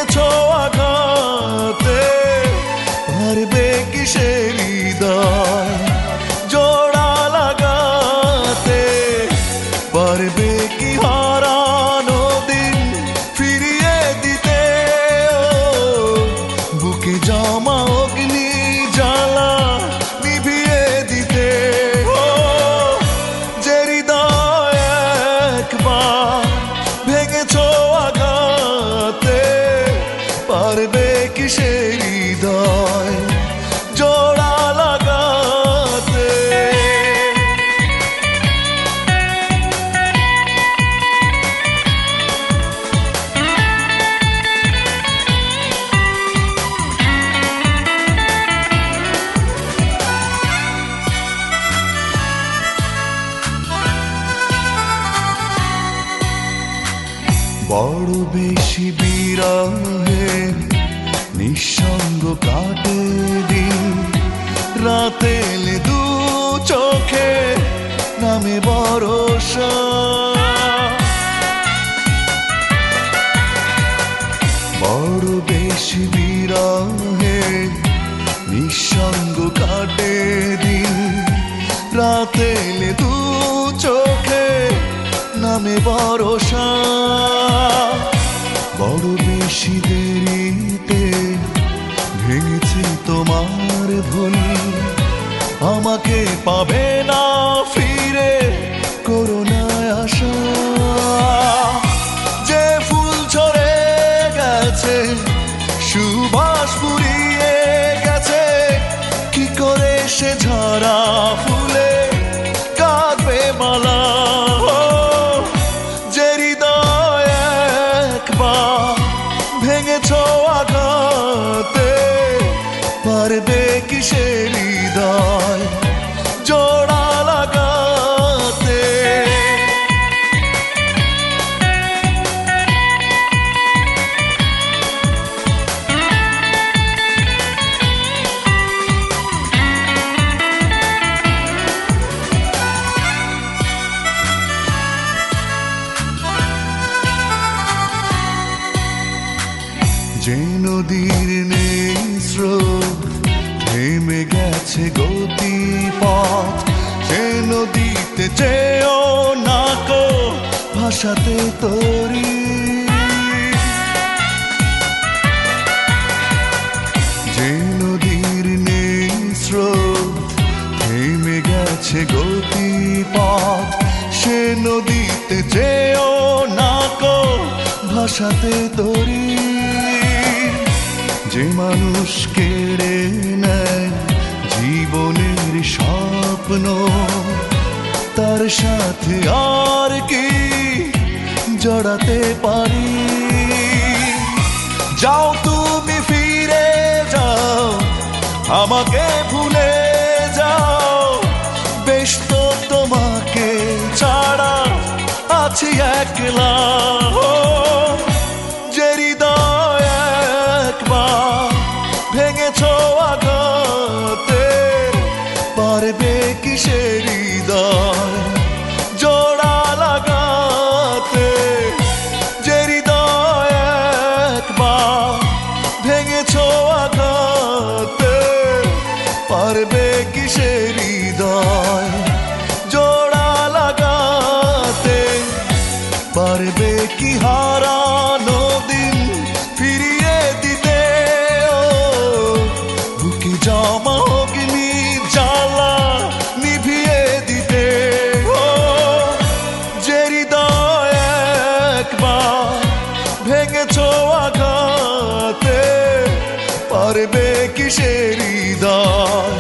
ভেঙেছো আঘাতে, পারবে কি সে হৃদয় জোড়া লাগাতে? পারবে কি হারানো দিন ফিরিয়ে দিতে? বুকে জমা অগ্নি জ্বালা নিভিয়ে দিতে? যে হৃদয় একবার ভেঙেছো আঘাতে, পারবে কি সে হৃদয় জোড়া লাগাতে? বড় বেশি বিরহে নিঃসঙ্গ কাটে দিন, রাতে এলে দু চোখে নামে ভরসা। বড় বেশি বিরহে নিঃসঙ্গ কাটে দিন, রাতে এলে দু চোখে নামে ভরসা। বড় বেশি দেরিতে ভেঙেছি তোমার ভুল, আমাকে পাবে না ফিরে করুণায় আশা। যে ফুল ঝরে গেছে সুবাস ফুরিয়ে গেছে, কি করে সে ঝরা ফুলে কাঁদবে মালা? ভেঙেছো আঘাতে, পারবে কি সে হৃদয় জোড়া লাগাতে? যে নদীর নেই স্রোত থেমে গেছে গতিপথ, সে নদীতে যেও না কো ভাসাতে তরি। যে নদীর নেই স্রোত থেমে গেছে গতিপথ, সে নদীতে যেও না কো ভাসাতে তরি। যে মানুষ কেড়ে নেয় জীবনের স্বপ্ন, তার সাথে আর কি জড়াতে পারি? যাও তুমি ফিরে যাও, আমাকে ভুলে যাও, বেশ তো তোমাকে ছাড়া আছি একলা। যে হৃদয় একবার ভেঙেছো আঘাতে, পারবে কি সে হৃদয় জোড়া লাগাতে? যে হৃদয় একবার ভেঙেছো আঘাতে, পারবে কি সে হৃদয় জোড়া লাগাতে? পারবে কি হারানো দিন ফিরিয়ে দিতে? বুকে জমা অগ্নি জ্বালা নিভিয়ে দিতে? যে হৃদয় একবার ভেঙেছো আঘাতে, পারবে কি সে হৃদয়